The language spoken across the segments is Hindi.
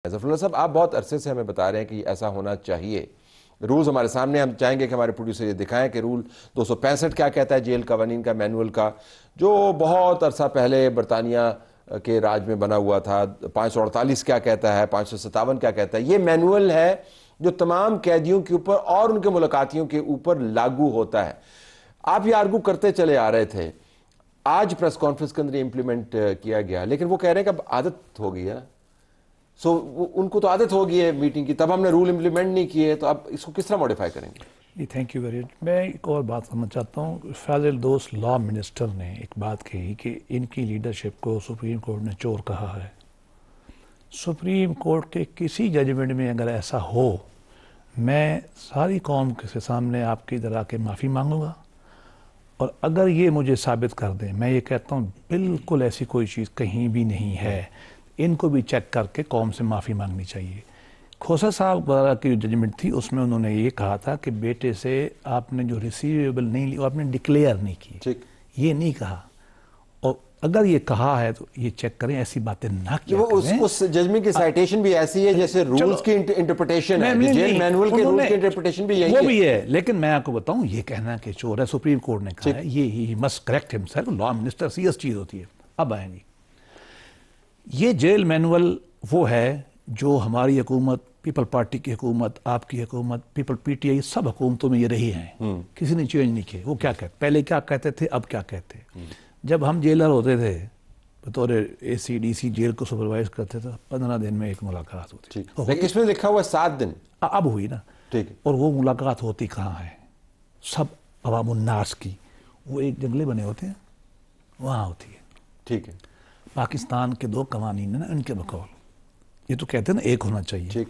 जफरुल्लाह साहब, आप बहुत अरसे से हमें बता रहे हैं कि ऐसा होना चाहिए। रूल्स हमारे सामने, हम चाहेंगे कि हमारे प्रोड्यूसर ये दिखाएं कि रूल 265 क्या कहता है जेल कवानीन का, मैनुअल का, जो बहुत अरसा पहले बरतानिया के राज में बना हुआ था। 548 क्या कहता है, 557 क्या कहता है। ये मैनुअल है जो तमाम कैदियों के ऊपर और उनके मुलाकातियों के ऊपर लागू होता है। आप ये आर्गू करते चले आ रहे थे, आज प्रेस कॉन्फ्रेंस के अंदर इम्प्लीमेंट किया गया, लेकिन वो कह रहे हैं कि अब आदत हो गई है। सो उनको तो आदत हो गई है मीटिंग की, तब हमने रूल इम्प्लीमेंट नहीं किए, तो अब इसको किस तरह मॉडिफाई करेंगे? जी, थैंक यू वेरी मच। मैं एक और बात करना चाहता हूँ। फाजिल दोस्त लॉ मिनिस्टर ने एक बात कही कि इनकी लीडरशिप को सुप्रीम कोर्ट ने चोर कहा है। सुप्रीम कोर्ट के किसी जजमेंट में अगर ऐसा हो, मैं सारी कौम के सामने आपकी तरह के माफ़ी मांगूंगा, और अगर ये मुझे साबित कर दें, मैं ये कहता हूँ बिल्कुल ऐसी कोई चीज़ कहीं भी नहीं है, इनको भी चेक करके कौम से माफ़ी मांगनी चाहिए। खोसा साहब वगैरह की जो जजमेंट थी उसमें उन्होंने ये कहा था कि बेटे से आपने जो रिसीवेबल नहीं ली, आपने डिक्लेयर नहीं की, ठीक, ये नहीं कहा। और अगर ये कहा है तो ये चेक करें, ऐसी बातें ना किया करें। उस जजमेंट की साइटेशन भी ऐसी है जैसे रूल्स की इंटरप्रिटेशन है, जेल मैनुअल के रूल्स की इंटरप्रिटेशन भी यही है। वो भी है, लेकिन मैं आपको बताऊं, ये कहना कि चोर है, सुप्रीम कोर्ट ने कहा है, ये he must correct himself. Law minister serious चीज होती है। अब आएंगी, ये जेल मैनुअल वो है जो हमारी हुकूमत, पीपल पार्टी की हुकूमत, आपकी हुकूमत, पीपल पीटीआई, सब हुकूमतों में ये रही हैं, किसी ने चेंज नहीं किए। वो क्या कहते, पहले क्या कहते थे, अब क्या कहते हैं। जब हम जेलर होते थे, बतौर ACDC जेल को सुपरवाइज करते थे, 15 दिन में एक मुलाकात होती। लेकिन इसमें लिखा हुआ 7 दिन अब हुई ना, ठीक। और वो मुलाकात होती कहाँ है? सब अवामुन्नास की, वो एक जंगले बने होते हैं, वहाँ होती है। ठीक है। पाकिस्तान के 2 कवानीन है ना, इनके बकौल ये तो कहते हैं ना एक होना चाहिए, ठीक।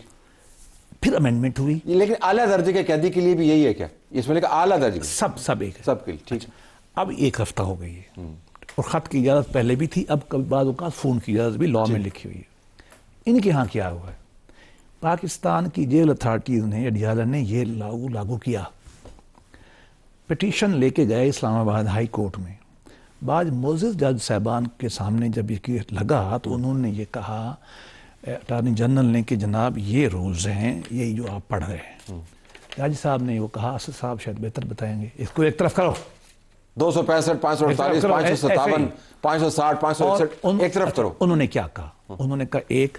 फिर अमेंडमेंट हुई। लेकिन आला दर्जे के कैदी के लिए भी यही है क्या? इसमें लिखा आला दर्जे, सब एक है, सबके लिए, ठीक। अब 1 हफ्ता हो गई है, और खत की इजाजत पहले भी थी, अब कभी बाद का फोन की इजाजत भी लॉ में लिखी हुई है। इनके यहाँ क्या हुआ है? पाकिस्तान की जेल अथॉरिटीज ने, अडियाला ने ये लागू किया। पिटीशन लेके गए इस्लामाबाद हाई कोर्ट में। बाद मोजिज जज साहबान के सामने जब ये लगा तो उन्होंने ये कहा अटॉर्नी जनरल ने कि जनाब ये रूल्स हैं, ये जो आप पढ़ रहे हैं। जज साहब ने वो कहा, असद साहब शायद बेहतर बताएंगे, इसको एक तरफ करो। 265, 548, 557, 560, 561 एक तरफ करो। उन्होंने क्या कहा? उन्होंने कहा 1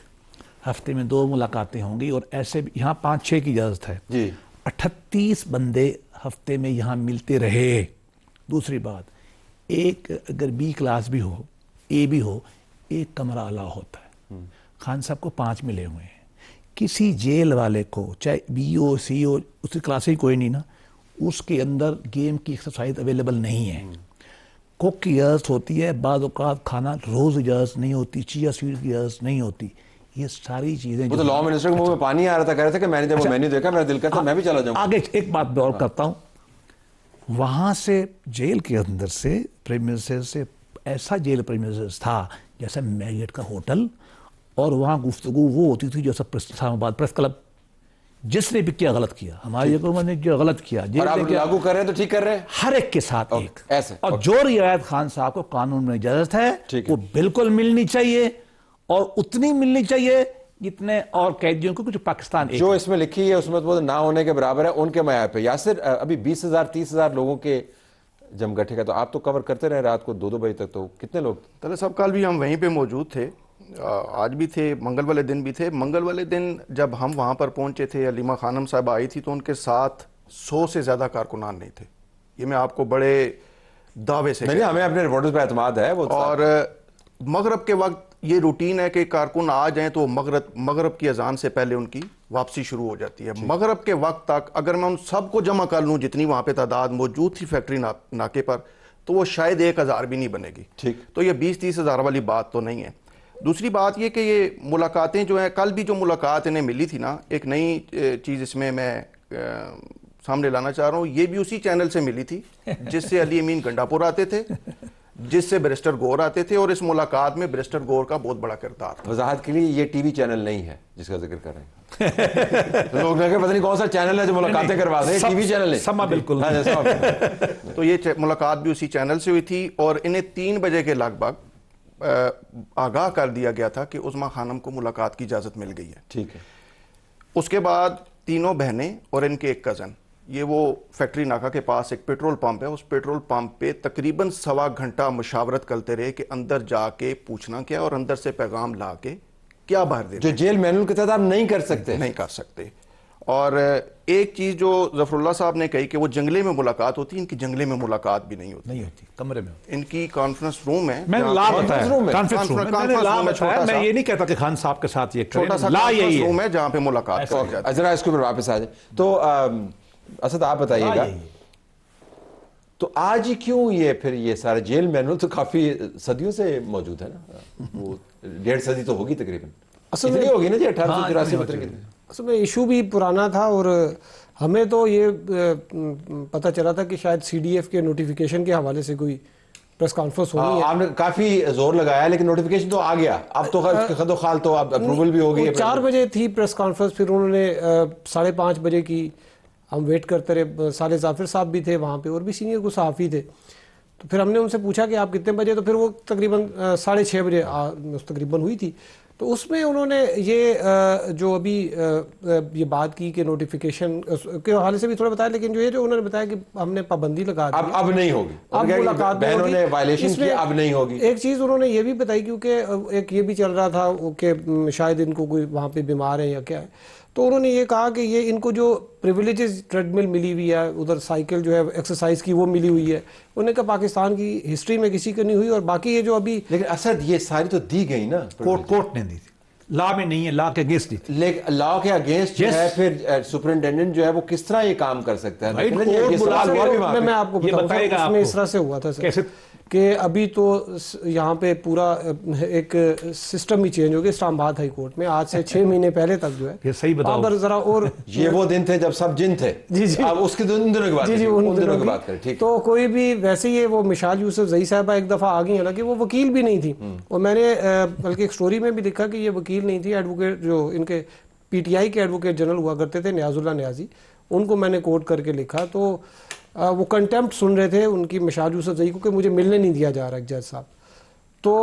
हफ्ते में 2 मुलाकातें होंगी, और ऐसे यहाँ 5-6 की इजाजत है जी। 38 बंदे हफ्ते में यहाँ मिलते रहे। दूसरी बात, एक अगर B क्लास भी हो, A भी हो, एक कमरा अलाउ होता है। खान साहब को 5 मिले हुए हैं। किसी जेल वाले को, चाहे BO CO, उसकी क्लास ही कोई नहीं ना, उसके अंदर गेम की एक्सरसाइज अवेलेबल नहीं है। कुक की इजाज़त होती है, बाद औक़ात खाना रोज़ इजाज़त नहीं होती, चिया सीड की इजाज़त नहीं होती। ये सारी चीज़ें तो लॉ मिनिस्टर के मुंह में पानी आ रहा था, कह रहे थे कि मैंने जब वो मेन्यू देखा मेरा दिल करता मैं भी चला जाऊँ। आगे एक बात और करता हूँ, वहाँ से जेल के अंदर से प्रीमिसेस से ऐसा जेल प्रीमिसेस था जैसे मैरियट का होटल, और वहाँ गुफ्तगू वो होती थी जैसा इस्लामाबाद प्रेस क्लब। जिसने भी क्या गलत किया, हमारी हुकूमत ने जो गलत किया, और आप लागू कर रहे हैं तो ठीक कर रहे हैं, हर एक के साथ एक ऐसे। और जो रियायत खान साहब को कानून में इजाजत है वो बिल्कुल मिलनी चाहिए, और उतनी मिलनी चाहिए जितने और कैदियों को, कुछ पाकिस्तान जो इसमें लिखी है उसमें तो ना होने के बराबर है उनके मयार पे। यासिर, अभी 20,000 30,000 लोगों के जमघटे का तो आप तो कवर करते रहे रात को 2-2 बजे तक, तो कितने लोग? तले साहब कल भी हम वहीं पे मौजूद थे, आज भी थे, मंगल वाले दिन भी थे। मंगल वाले दिन जब हम वहाँ पर पहुँचे थे, अलीमा खानम साहब आई थी, तो उनके साथ 100 से ज़्यादा कारकुनान नहीं थे। ये मैं आपको बड़े दावे से, हमें अपने रिपोर्टर्स पे एतमाद है वो। और मगरब के वक्त ये रूटीन है कि कारकुन आ जाएं तो मगरब की अजान से पहले उनकी वापसी शुरू हो जाती है। मगरब के वक्त तक अगर मैं उन सबको जमा कर लूँ जितनी वहाँ पे तादाद मौजूद थी फैक्ट्री नाके पर, तो वो शायद 1,000 भी नहीं बनेगी। ठीक, तो ये 20-30 हज़ार वाली बात तो नहीं है। दूसरी बात ये कि ये मुलाकातें जो हैं, कल भी जो मुलाकात इन्हें मिली थी ना, एक नई चीज़ इसमें मैं सामने लाना चाह रहा हूँ। ये भी उसी चैनल से मिली थी जिससे अली अमीन गंडापुर आते थे, जिससे बैरिस्टर गौर आते थे, और इस मुलाकात में बैरिस्टर गौर का बहुत बड़ा किरदार था। वजाहत के लिए ये टीवी चैनल नहीं है जिसका जिक्र कर रहे हैं। तो लोग पता नहीं कौन सा चैनल है जो मुलाकातें करवा रहे हैं, टीवी चैनल है। बिल्कुल। तो ये मुलाकात भी उसी चैनल से हुई थी, और इन्हें 3 बजे के लगभग आगाह कर दिया गया था कि उज़्मा खानम को मुलाकात की इजाज़त मिल गई है। ठीक है। उसके बाद तीनों बहनें और इनके एक कज़न, ये वो फैक्ट्री नाका के पास एक पेट्रोल पंप है, उस पेट्रोल पंप पे तकरीबन 1.25 घंटा मुशावरत करते रहे कि अंदर जाके पूछना क्या और अंदर से पैगाम ला के क्या बाहर दे, जो जेल मैनुअल के तहत आप नहीं कर सकते। नहीं कर सकते। और एक चीज जो जफरुल्लाह साहब ने कही कि वो जंगले में मुलाकात होती है, इनकी जंगले में मुलाकात भी नहीं होती, कमरे में इनकी कॉन्फ्रेंस रूम है। मैंने ला बताया, कॉन्फ्रेंस रूम है। कॉन्फ्रेंस रूम है, मैंने ला बताया। मैं ये नहीं कहता कि खान साहब के साथ ये छोटा सा ला यही है, रूम है जहाँ पे मुलाकात की जाती है। जरा इसके ऊपर वापस आ जाए तो असद आप बताइएगा, तो आज ही क्यों ये फिर ये सारा जेल मैनुअल तो काफी सदियों से मौजूद है ना, वो 1.5 सदी तो होगी तकरीबन, असल में होगी ना जी 1883 में। असल में इशू भी पुराना था और हमें तो ये पता चला था कि शायद CDF के नोटिफिकेशन के हवाले से कोई प्रेस कॉन्फ्रेंस होनी है। आपने काफी जोर लगाया लेकिन नोटिफिकेशन तो आ गया, अब तो खदो खाल तो अब अप्रूवल भी हो गई है। 4 बजे थी प्रेस कॉन्फ्रेंस, फिर उन्होंने 5:30 बजे की, हम वेट करते रहे। साले जाफिर साहब भी थे वहाँ पे और भी सीनियर कुछ सहाफ़ी थे, तो फिर हमने उनसे पूछा कि आप कितने बजे, तो फिर वो तकरीबन 6:30 बजे तकरीबन हुई थी। तो उसमें उन्होंने ये जो अभी ये बात की कि नोटिफिकेशन के हवाले से भी थोड़ा बताया, लेकिन जो उन्होंने बताया कि हमने पाबंदी लगा दी, अब नहीं होगी, अब मुलाकात बहनों ने वायलेशन किया, अब नहीं होगी। एक चीज़ उन्होंने ये भी बताई, क्योंकि एक ये भी चल रहा था कि शायद इनको कोई वहाँ पे बीमार है या क्या है, तो उन्होंने ये कहा कि ये इनको जो प्रिविलेजेस ट्रेडमिल मिली हुई है, उधर साइकिल जो है एक्सरसाइज की वो मिली हुई है, उन्होंने कहा पाकिस्तान की हिस्ट्री में किसी को नहीं हुई। और बाकी ये जो अभी, लेकिन असद ये सारी तो दी गई ना, कोर्ट ने दी थी, लॉ में नहीं है, लॉ के अगेंस्ट दी थी। लेकिन लॉ के अगेंस्ट जो है, फिर सुपरिटेंडेंट जो है वो किस तरह ये काम कर सकता है? मैं आपको बताऊंगा उसमें इस तरह से हुआ था सर कि अभी तो यहाँ पे पूरा एक सिस्टम ही चेंज हो गया इस्लामाबाद हाई कोर्ट में। आज से 6 महीने पहले तक जो है, ये सही बताओ जरा, और ये वो दिन थे जब सब जिन थे। जी जी, अब उसके उन दिनों की बात, जी उन दिनों की बात करें। ठीक, तो कोई भी वैसे ही वो मिशाल यूसुफ जई साहबा एक दफ़ा आ गई, हालांकि वो वकील भी नहीं थी, और मैंने बल्कि एक स्टोरी में भी लिखा कि ये वकील नहीं थी, एडवोकेट जो इनके PTI के एडवोकेट जनरल हुआ करते थे, न्याजुल्लाह न्याजी, उनको मैंने कोट करके लिखा। तो वो कंटेम्प्ट सुन रहे थे उनकी मिशाल यूसुफ जई को कि मुझे मिलने नहीं दिया जा रहा जज साहब। तो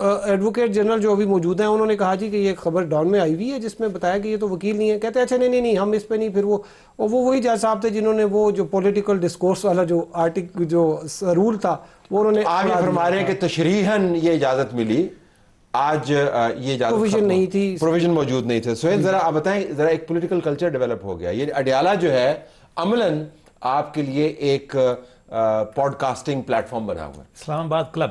एडवोकेट जनरल जो अभी मौजूद हैं उन्होंने कहा जी कि ये खबर डॉन में आई हुई है जिसमें बताया कि ये तो वकील नहीं है। कहते अच्छा नहीं हम इस पे नहीं। फिर वो वही जज साहब थे जिन्होंने वो जो पॉलिटिकल डिस्कोर्स वाला जो आर्टिकल जो रूल था वो उन्होंने आगे फरमा रहे हैं कि तशरीहन ये इजाजत मिली, आज ये प्रोविजन नहीं थी, प्रोविजन मौजूद नहीं थे। सोहेल जरा आप बताएं, जरा एक पॉलिटिकल कल्चर डेवलप हो गया, ये अडयाला जो है अमलन आपके लिए एक पॉडकास्टिंग प्लेटफॉर्म बना हुआ है।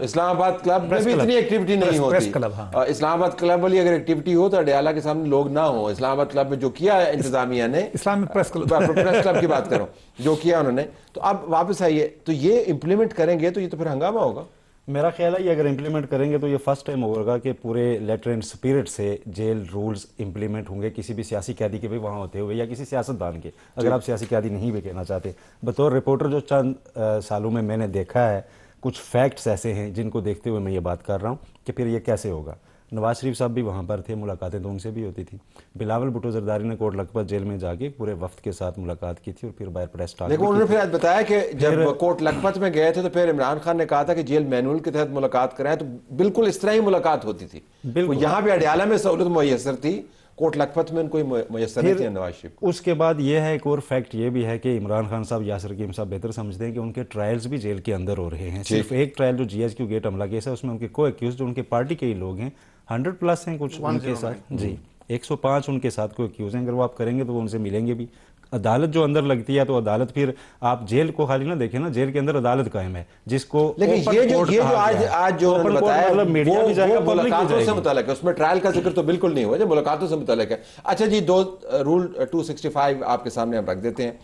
इस्लामाबाद क्लब में भी इतनी एक्टिविटी नहीं होती। प्रेस क्लब, हाँ। इस्लामाबाद क्लब वाली अगर एक्टिविटी हो तो अडयाला के सामने लोग ना हो। इस्लामाबाद क्लब में जो किया है इंतजामिया ने, इस्लामिक प्रेस क्लब की बात करो, जो किया उन्होंने, तो अब वापस आइए, तो ये इंप्लीमेंट करेंगे तो ये तो फिर हंगामा होगा। मेरा ख्याल है ये अगर इम्प्लीमेंट करेंगे तो ये फर्स्ट टाइम होगा कि पूरे लेटर एंड स्पिरिट से जेल रूल्स इम्प्लीमेंट होंगे, किसी भी सियासी कैदी के भी वहाँ होते हुए या किसी सियासतदान के। अगर आप सियासी कैदी नहीं भी कहना चाहते, बतौर रिपोर्टर जो चंद सालों में मैंने देखा है, कुछ फैक्ट्स ऐसे हैं जिनको देखते हुए मैं ये बात कर रहा हूँ कि फिर ये कैसे होगा। नवाज शरीफ साहब भी वहाँ पर थे, मुलाकातें तो उनसे भी होती थी। बिलावल भुट्टो जरदारी ने कोट लखपत जेल में जाके पूरे वफ्द के साथ मुलाकात की थी और फिर बाहर प्रेस स्टार्ट। लेकिन उन्होंने फिर आज बताया कि जब कोट लखपत में गए थे तो फिर इमरान खान ने कहा था कि जेल मैनुअल के तहत मुलाकात कराएं, तो बिल्कुल इस तरह ही मुलाकात होती थी। बिल्कुल यहाँ पे अडयाला में सहूलत मुयसर थी, कोट लखपत में उनको मुयसर नहीं थी नवाज शरीफ। उसके बाद ये है, एक और फैक्ट ये भी है कि इमरान खान साहब, यासिर हकीम साहब बेहतर समझते हैं कि उनके ट्रायल्स भी जेल के अंदर हो रहे हैं। सिर्फ एक ट्रायल जो GHQ गेट हमला केस है उसमें उनके को एक्यूज जो उनके पार्टी के ही लोग हैं 100+ हैं कुछ उनके साथ जी, 105 उनके साथ को एक्यूज हैं। अगर वो आप करेंगे तो वो उनसे मिलेंगे भी। अदालत जो अंदर लगती है तो अदालत, फिर आप जेल को खाली ना देखें ना, जेल के अंदर अदालत कायम है जिसको, लेकिन ये जो आज जो उन्होंने बताया मतलब मीडिया भी जाएगा, मुलाकातों से मुताल्लिक है, उसमें ट्रायल का जिक्र तो बिल्कुल नहीं हुआ, जो मुलाकातों से मुताल्लिक है। अच्छा जी, रूल 265 आपके सामने हम रख देते हैं।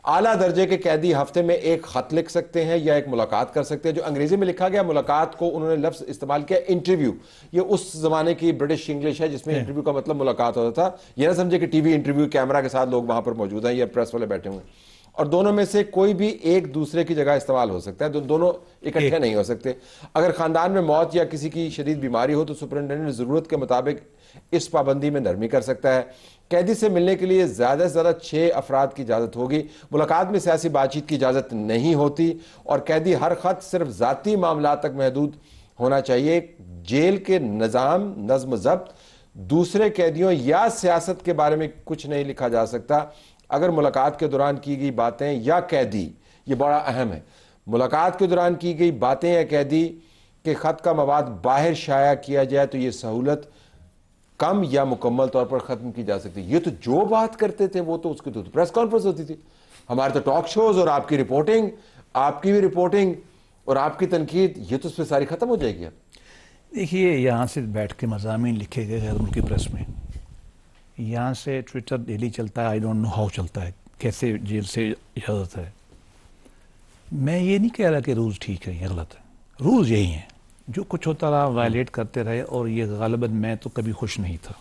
आला दर्जे के कैदी हफ्ते में एक खत लिख सकते हैं या एक मुलाकात कर सकते हैं। जो अंग्रेजी में लिखा गया मुलाकात को उन्होंने लफ्ज इस्तेमाल किया इंटरव्यू। ये उस जमाने की ब्रिटिश इंग्लिश है जिसमें इंटरव्यू का मतलब मुलाकात होता था। ये ना समझे कि टीवी इंटरव्यू कैमरा के साथ लोग वहां पर मौजूद हैं या प्रेस वाले बैठे हुए, और दोनों में से कोई भी एक दूसरे की जगह इस्तेमाल हो सकता है, दोनों इकट्ठे नहीं हो सकते। अगर खानदान में मौत या किसी की शदीद बीमारी हो तो सुपरिटेंडेंट जरूरत के मुताबिक इस पाबंदी में नरमी कर सकता है। कैदी से मिलने के लिए ज़्यादा से ज़्यादा 6 अफराद की इजाज़त होगी। मुलाकात में सियासी बातचीत की इजाज़त नहीं होती और कैदी हर खत सिर्फ ज़ाती मामला तक महदूद होना चाहिए। जेल के निज़ाम, नज़्म ज़ब्त, दूसरे कैदियों या सियासत के बारे में कुछ नहीं लिखा जा सकता। अगर मुलाकात के दौरान की गई बातें या कैदी, ये बड़ा अहम है, मुलाकात के दौरान की गई बातें या कैदी के ख़त का मवाद बाहर शाया किया जाए तो ये सहूलत कम या मुकम्मल तौर पर ख़त्म की जा सकती है। ये तो जो बात करते थे वो तो उसकी तो प्रेस कॉन्फ्रेंस होती थी, हमारे तो टॉक शोज और आपकी रिपोर्टिंग, आपकी भी रिपोर्टिंग और आपकी तनकीद, ये तो उस पर सारी ख़त्म हो जाएगी। अब देखिए, यहाँ से बैठ के मज़ामीन लिखे गए गैर मुल्की प्रेस में, यहाँ से ट्विटर डेली चलता है, आई डोंट नो हाउ चलता है, कैसे जेल से इजाज़त है। मैं ये नहीं कह रहा कि रूल्स ठीक है या गलत है, रूल्स यही हैं, जो कुछ होता रहा वायलेट करते रहे, और ये गालिबन मैं तो कभी खुश नहीं था।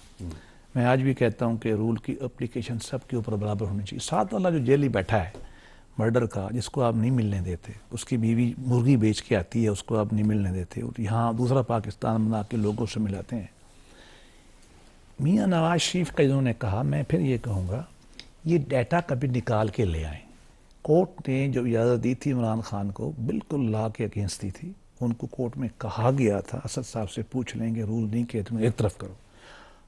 मैं आज भी कहता हूँ कि रूल की एप्लीकेशन सबके ऊपर बराबर होनी चाहिए। साथ वाला जो जेली बैठा है मर्डर का, जिसको आप नहीं मिलने देते, उसकी बीवी मुर्गी बेच के आती है, उसको आप नहीं मिलने देते, और यहाँ दूसरा पाकिस्तान बना के लोगों से मिलाते हैं। मियाँ नवाज शरीफ का इन्होंने कहा, मैं फिर ये कहूँगा, ये डाटा कभी निकाल के ले आएँ। कोर्ट ने जो इजाज़त दी थी इमरान खान को, बिल्कुल लॉ के अगेंस्ट दी थी। उनको कोर्ट में कहा गया था, असद साहब से पूछ लेंगे, रूल नहीं किए तुम एक तरफ करो।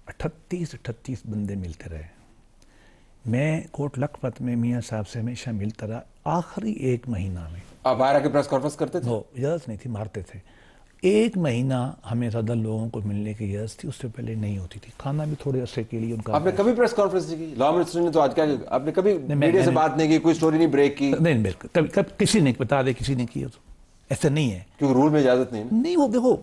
38 बंदे मिलते रहे। मैं कोट लखपत में मियाँ साहब से हमेशा मिलता रहा। आखिरी 1 महीना में आप बाहर आके प्रेस कॉन्फ्रेंस करते थे? वो इजाज़त नहीं थी, मारते थे। 1 महीना हमें ज़्यादा लोगों को मिलने की इजाज़त थी, उससे पहले नहीं होती थी। खाना भी थोड़े अरसे के लिए उनका। आपने कभी प्रेस कॉन्फ्रेंस नहीं की? लॉ मिनिस्टर ने तो आज क्या, आपने कभी मीडिया से बात नहीं की, कोई स्टोरी नहीं ब्रेक की? नहीं, कभी किसी ने बता दे, किसी ने किया तो ऐसा नहीं है, क्योंकि रूल में इजाज़त नहीं। वो देखो,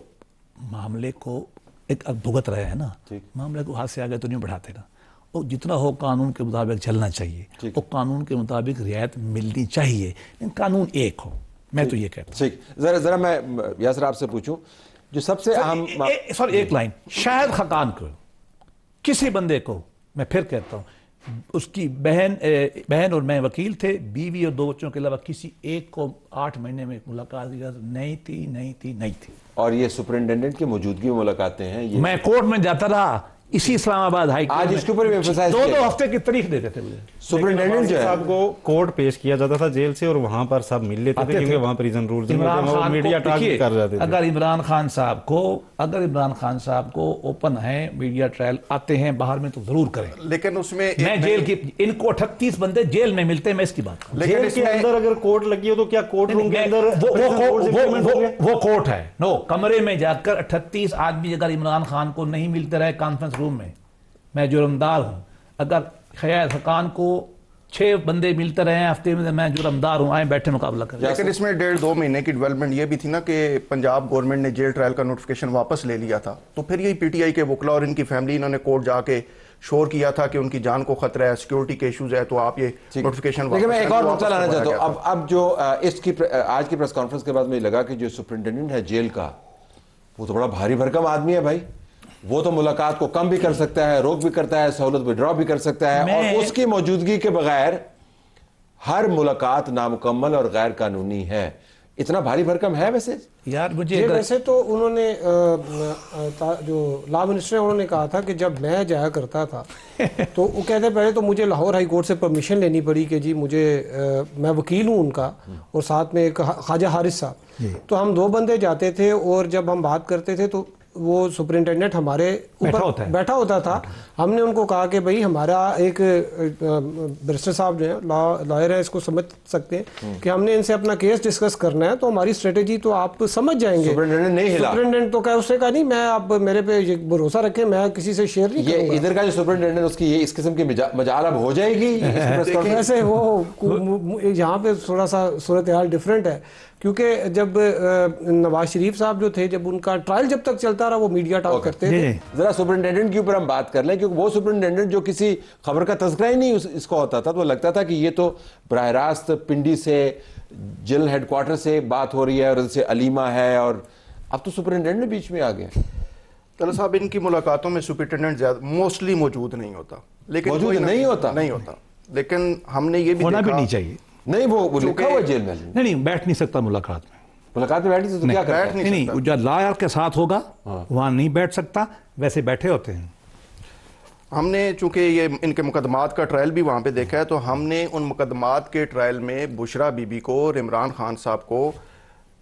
मामले को एक भुगत रहे हैं ना, मामले को हाथ से आगे तो नहीं बढ़ाते ना, और जितना हो कानून के मुताबिक चलना चाहिए, और कानून के मुताबिक रियायत मिलनी चाहिए, लेकिन कानून एक हो। मैं तो ये कहता हूँ। ठीक, जरा मैं यासर आपसे पूछूं, जो सबसे अहम सॉरी, एक लाइन, शायद खकान को, किसी बंदे को, मैं फिर कहता हूँ, उसकी बहन और मैं वकील थे, बीवी और 2 बच्चों के अलावा किसी एक को 8 महीने में मुलाकात की इजाज़त नहीं थी। और ये सुपरिटेंडेंट की मौजूदगी में मुलाकातें हैं। ये मैं कोर्ट में जाता रहा, इसी इस्लामाबाद हाई कोर्ट, आज इसके ऊपर भी एम्फसाइज 2 हफ्ते की तारीख देते थे मुझे। सुपरिटेंडेंट जो है, साहब को कोर्ट पेश किया जाता था जेल से, और वहां पर सब मिल लेते थे, क्योंकि वहां प्रिजन रूल्स मीडिया ट्रायल कर जाते थे। अगर इमरान खान साहब को ओपन है, मीडिया ट्रायल आते हैं बाहर में, तो जरूर करें। लेकिन उसमें मैं जेल की, इनको 38 बंदे जेल में मिलते हैं, मैं इसकी बात करूं। जेल के अंदर अगर कोर्ट लगी हो तो क्या कोर्ट रूम के अंदर वो कोर्ट है? नो, कमरे में जाकर 38 आदमी अगर इमरान खान को नहीं मिलते रहे कॉन्फ्रेंस रूम में, मैं जुर्मदार हूं। अगर खैर खान को 6 बंदे मिलते रहे हफ्ते में, मैं जुर्मदार हूं, आए बैठे मुकाबला करें। लेकिन इसमें 1.5-2 महीने की डेवलपमेंट ये भी थी ना कि पंजाब गवर्नमेंट ने जेल ट्रायल का नोटिफिकेशन वापस ले लिया था, तो फिर यही पीटीआई के वकला और इनकी फैमिली, इन्होंने कोर्ट जाके शोर किया था कि उनकी जान को खतरा है, सिक्योरिटी के इशूज है, तो आप ये नोटिफिकेशन। लेकिन मैं एक और मुद्दा लाना चाहता हूँ। अब जो इसकी आज की प्रेस कॉन्फ्रेंस के बाद मुझे लगा कि जो सुपरिटेंडेंट है जेल का, वो तो बड़ा भारी भरकम आदमी है भाई। वो तो मुलाकात को कम भी कर सकता है, रोक भी करता है, सहूलत विड्रॉ भी कर सकता है, और उसकी मौजूदगी के बगैर हर मुलाकात नामुकम्मल और गैर कानूनी है। इतना भारी भरकम है वैसे यार मुझे? वैसे तो उन्होंने जो लॉ मिनिस्टर है, उन्होंने कहा था कि जब मैं जाया करता था तो वो कहते पहले तो मुझे लाहौर हाई कोर्ट से परमिशन लेनी पड़ी कि जी मुझे मैं वकील हूँ उनका, और साथ में एक ख्वाजा हारिस साहब, तो हम 2 बंदे जाते थे, और जब हम बात करते थे तो वो सुपरिटेंडेंट हमारे ऊपर बैठा होता था। हमने उनको कहा कि भाई हमारा एक बैरिस्टर साहब जो है, लॉयर है, इसको समझ सकते हैं कि हमने इनसे अपना केस डिस्कस करना है, तो हमारी स्ट्रेटेजी तो आप समझ जाएंगे। सुपरिटेंडेंट नहीं हिला। सुपरिटेंडेंट तो क्या, उसने कहा नहीं, मैं आप मेरे पे भरोसा रखें, मैं किसी से शेयर नहीं करूंगा। इधर का जो सुपरिटेंडेंट, उसकी ये इस किस्म की मजाल अब हो जाएगी। वैसे वो यहाँ पे थोड़ा सा सूरत हाल डिफरेंट है, क्योंकि जब नवाज शरीफ साहब जो थे, जब उनका ट्रायल जब तक चलता रहा, वो मीडिया टॉक करते थे। जरा सुपरिटेंडेंट के ऊपर हम बात कर लें, क्योंकि वो सुपरिटेंडेंट जो किसी खबर का तज़किरा ही नहीं इसको होता था, तो लगता था कि ये तो बराह रास्त पिंडी से, जेल हेडक्वार्टर से बात हो रही है, और से अलीमा है, और अब तो सुपरिटेंडेंट बीच में आ गया। तलत साहब, इनकी मुलाकातों में सुपरिटेंडेंट मोस्टली मौजूद नहीं होता, लेकिन मौजूद नहीं होता, लेकिन हमने ये भी होना भी नहीं चाहिए। नहीं, वो लिखा हुआ जेल में नहीं बैठ नहीं सकता मुलाकात में बैठ नहीं सकता, क्या करता है? नहीं, जो लॉयर के साथ होगा वहां नहीं बैठ सकता, वैसे बैठे होते हैं। हमने चूंकि ये इनके मुकदमात का ट्रायल भी वहाँ पे देखा है, तो हमने उन मुकदमात के ट्रायल में बुशरा बीबी को और इमरान खान साहब को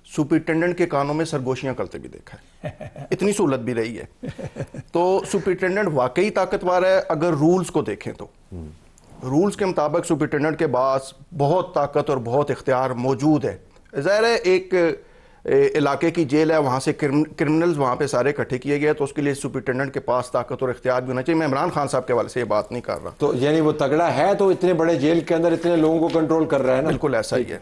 सुपरिटेंडेंट के कानों में सरगोशियां करते भी देखा है, इतनी सहूलत भी रही है। तो सुपरिटेंडेंट वाकई ताकतवर है अगर रूल्स को देखें तो। रूल्स के मुताबिक सुपरिटेंडेंट के पास बहुत ताकत और बहुत इख्तियार मौजूद है। ज़ाहिर है एक इलाके की जेल है, वहाँ से क्रिमिनल्स वहाँ पे सारे इकट्ठे किए गए, तो उसके लिए सुपरिटेंडेंट के पास ताकत और इख्तियार भी होना चाहिए। मैं इमरान खान साहब के हवाले से ये बात नहीं कर रहा। तो यानी वो तगड़ा है तो इतने बड़े जेल के अंदर इतने लोगों को कंट्रोल कर रहा है ना। बिल्कुल ऐसा ही है।